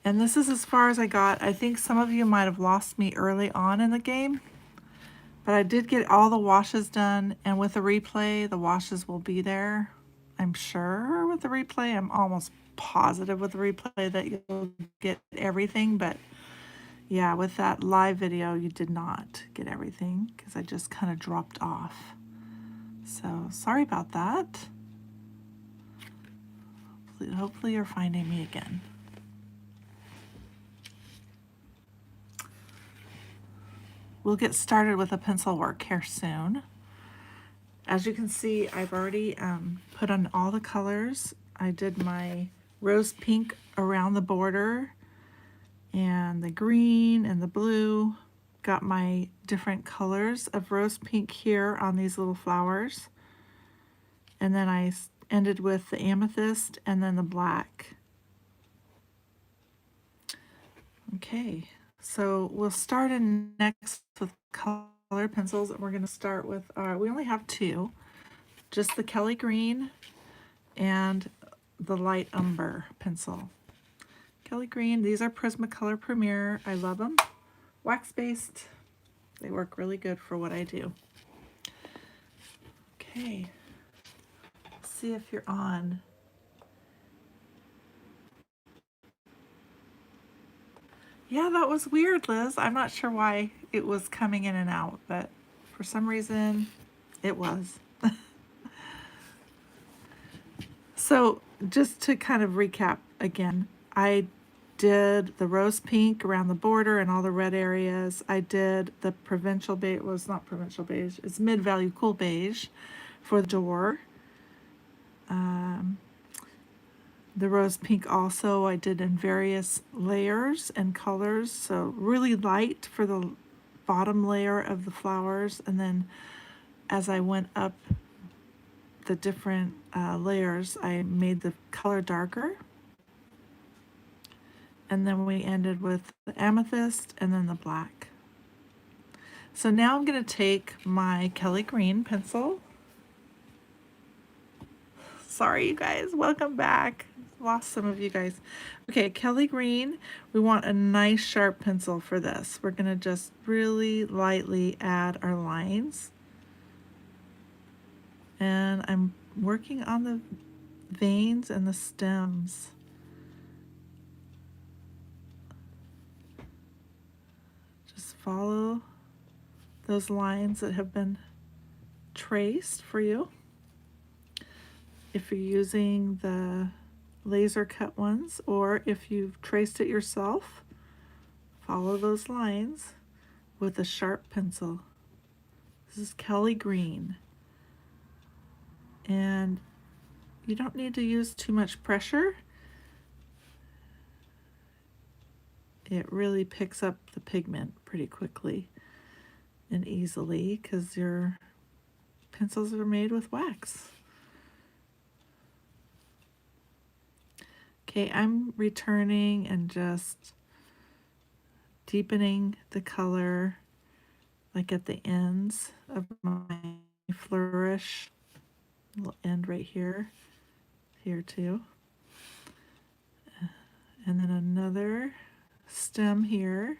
And this is as far as I got. I think some of you might have lost me early on in the game, but I did get all the washes done, and with the replay, the washes will be there. I'm sure with the replay, I'm almost positive with the replay that you'll get everything, but yeah, with that live video, you did not get everything because I just kind of dropped off. So sorry about that. Hopefully you're finding me again. We'll get started with the pencil work here soon. As you can see, I've already put on all the colors. I did my rose pink around the border and the green and the blue. Got my different colors of rose pink here on these little flowers. And then I ended with the amethyst and then the black. Okay, so we'll start in next with color pencils. We're going to start with, we only have two, just the Kelly Green and the light umber pencil. Kelly Green, these are Prismacolor Premier. I love them. Wax-based, they work really good for what I do. Okay, let's see if you're on. Yeah, that was weird, Liz. I'm not sure why it was coming in and out, but for some reason it was. So just to kind of recap again, I did the rose pink around the border and all the red areas. I did the provincial beige, well, it's not provincial beige, it's mid-value cool beige for the door. The rose pink also I did in various layers and colors, so really light for the bottom layer of the flowers, and then as I went up the different layers, I made the color darker. And then we ended with the amethyst and then the black. So now I'm going to take my Kelly Green pencil. Sorry, you guys. Welcome back. Lost some of you guys. Okay, Kelly Green. We want a nice sharp pencil for this. We're going to just really lightly add our lines. And I'm working on the veins and the stems. Just follow those lines that have been traced for you. If you're using the laser cut ones, or if you've traced it yourself, follow those lines with a sharp pencil. This is Kelly Green. And you don't need to use too much pressure. It really picks up the pigment pretty quickly and easily because your pencils are made with wax. Okay, I'm returning and just deepening the color like at the ends of my flourish. Little end right here, here too. And then another stem here.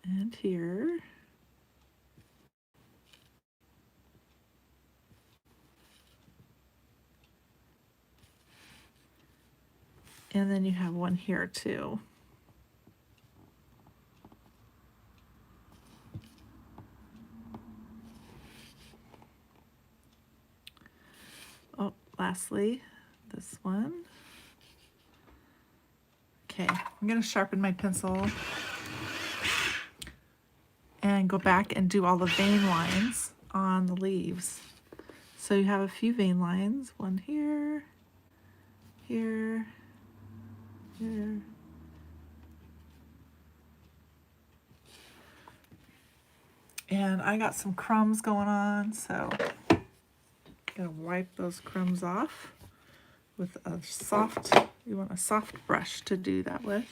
And here. And then you have one here too. Oh, lastly, this one. Okay, I'm going to sharpen my pencil and go back and do all the vein lines on the leaves. So you have a few vein lines, one here, here, here. And I got some crumbs going on, so I'm gonna wipe those crumbs off with a soft, you want a soft brush to do that with.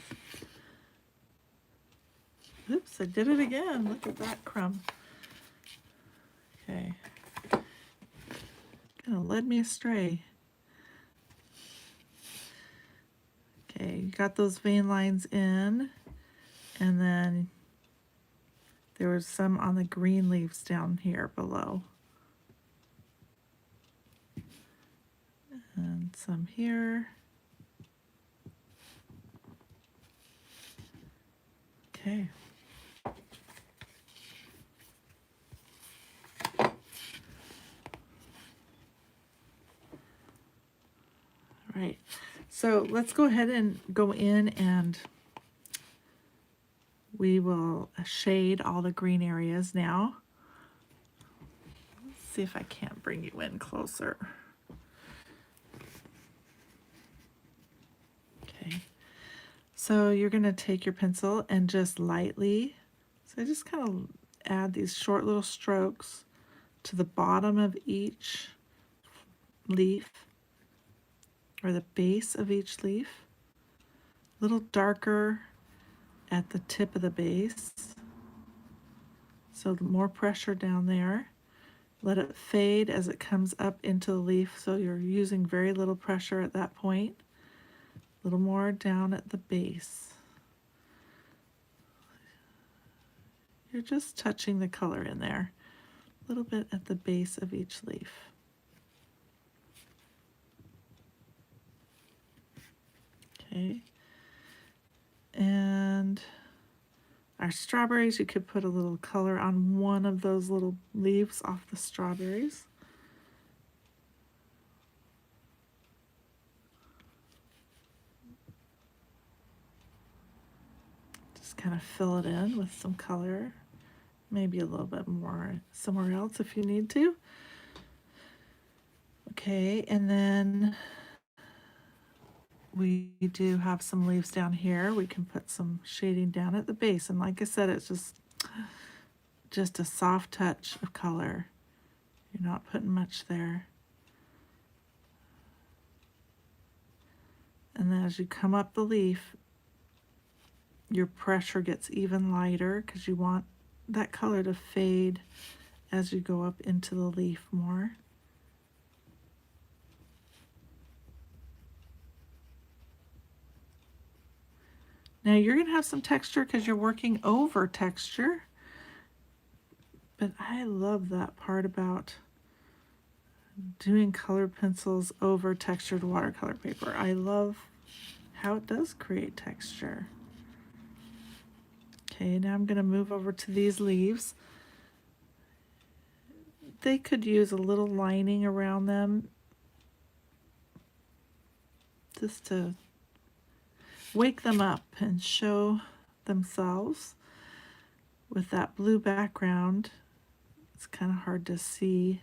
Oops, I did it again. Look at that crumb. Okay. Kind of led me astray. Okay, you got those vein lines in, and then there was some on the green leaves down here below. And some here. Okay. Right. So let's go ahead and go in and we will shade all the green areas now. Let's see if I can't bring you in closer. Okay. So you're going to take your pencil and just lightly, so just kind of add these short little strokes to the bottom of each leaf, or the base of each leaf. A little darker at the tip of the base. So more pressure down there. Let it fade as it comes up into the leaf, so you're using very little pressure at that point. A little more down at the base. You're just touching the color in there. A little bit at the base of each leaf. Okay. And our strawberries, you could put a little color on one of those little leaves off the strawberries. Just kind of fill it in with some color. Maybe a little bit more somewhere else if you need to. Okay, and then we do have some leaves down here. We can put some shading down at the base. And like I said, it's just a soft touch of color. You're not putting much there. And then as you come up the leaf, your pressure gets even lighter because you want that color to fade as you go up into the leaf more. Now you're going to have some texture because you're working over texture, but I love that part about doing colored pencils over textured watercolor paper. I love how it does create texture. Okay, now I'm going to move over to these leaves. They could use a little lining around them just to wake them up and show themselves. With that blue background, it's kind of hard to see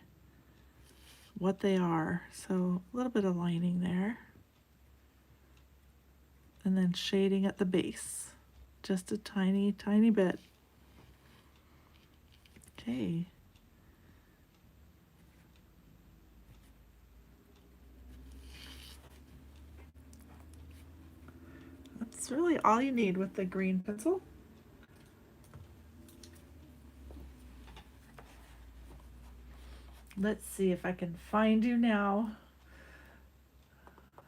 what they are. So a little bit of lining there. And then shading at the base. Just a tiny, tiny bit. Okay. That's really all you need with the green pencil. Let's see if I can find you now.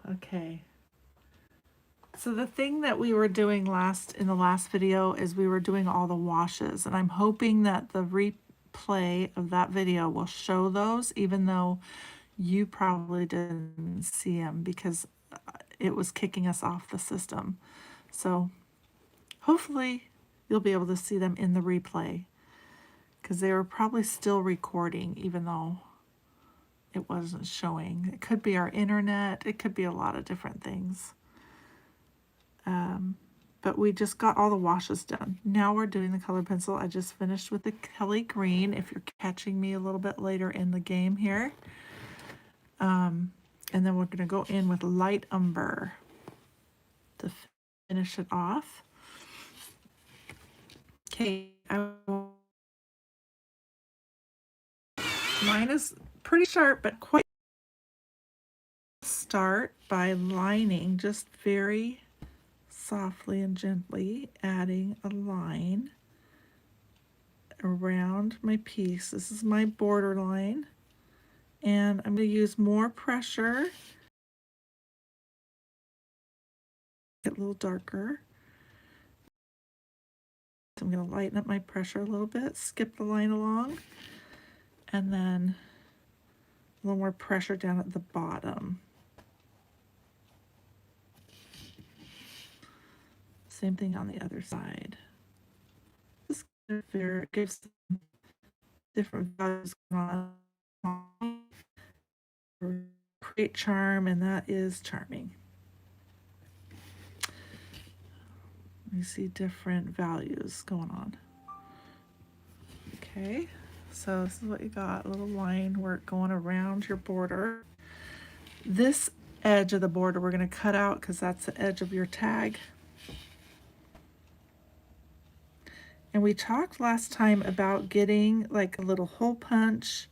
Okay. So the thing that we were doing in the last video is we were doing all the washes, and I'm hoping that the replay of that video will show those, even though you probably didn't see them because it was kicking us off the system. So hopefully you'll be able to see them in the replay because they were probably still recording even though it wasn't showing. It could be our internet, it could be a lot of different things. But we just got all the washes done. Now we're doing the colored pencil. I just finished with the Kelly Green, if you're catching me a little bit later in the game here. And then we're gonna go in with light umber to finish it off. Okay, mine is pretty sharp, but quite. Start by lining, just very softly and gently adding a line around my piece. This is my border line, and I'm going to use more pressure get a little darker. So I'm going to lighten up my pressure a little bit, skip the line along, and then a little more pressure down at the bottom. Same thing on the other side. This fair gives different values going on. Create charm, and that is charming. You see different values going on. Okay, so this is what you got, a little line work going around your border. This edge of the border we're going to cut out because that's the edge of your tag. And we talked last time about getting like a little hole punch.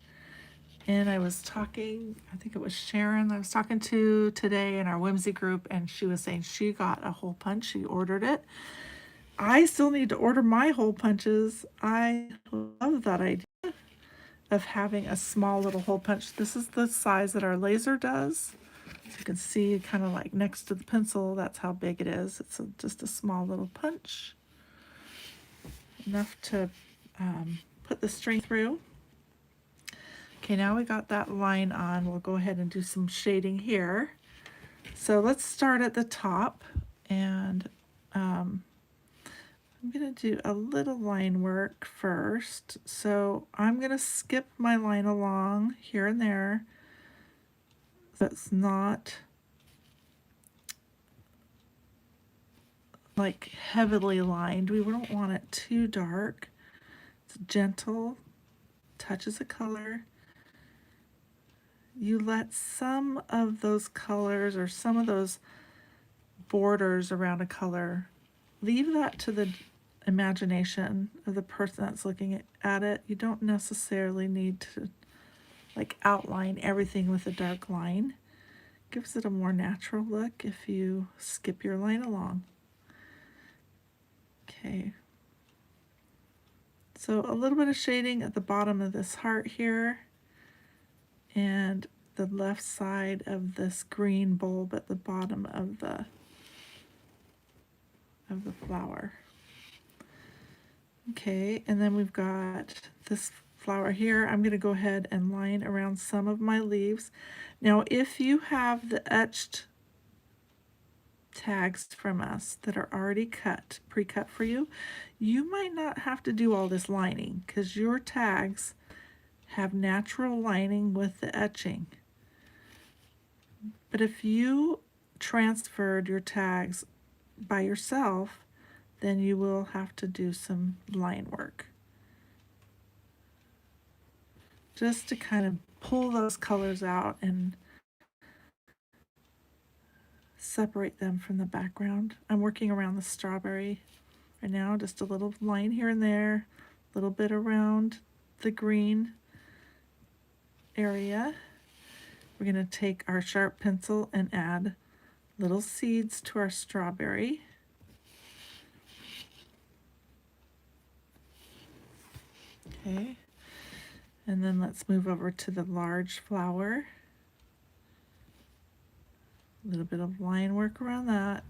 And I was talking, I think it was Sharon I was talking to today in our whimsy group, and she was saying she got a hole punch, she ordered it. I still need to order my hole punches. I love that idea of having a small little hole punch. This is the size that our laser does. So you can see kind of like next to the pencil, that's how big it is. It's just a small little punch. Enough to put the string through. Okay, now we got that line on. We'll go ahead and do some shading here. So let's start at the top, and I'm going to do a little line work first. So I'm going to skip my line along here and there. So it's not like heavily lined. We don't want it too dark. It's gentle touches of color. You let some of those colors or some of those borders around a color, leave that to the imagination of the person that's looking at it. You don't necessarily need to like outline everything with a dark line. Gives it a more natural look if you skip your line along. Okay. So a little bit of shading at the bottom of this heart here, and the left side of this green bulb at the bottom of the flower. Okay, and then we've got this flower here. I'm going to go ahead and line around some of my leaves. Now, if you have the etched tags from us that are already cut, pre-cut for you, you might not have to do all this lining because your tags have natural lining with the etching. But if you transferred your tags by yourself, then you will have to do some line work just to kind of pull those colors out and separate them from the background. I'm working around the strawberry right now, just a little line here and there, a little bit around the green area. We're going to take our sharp pencil and add little seeds to our strawberry. Okay, and then let's move over to the large flower. A little bit of line work around that.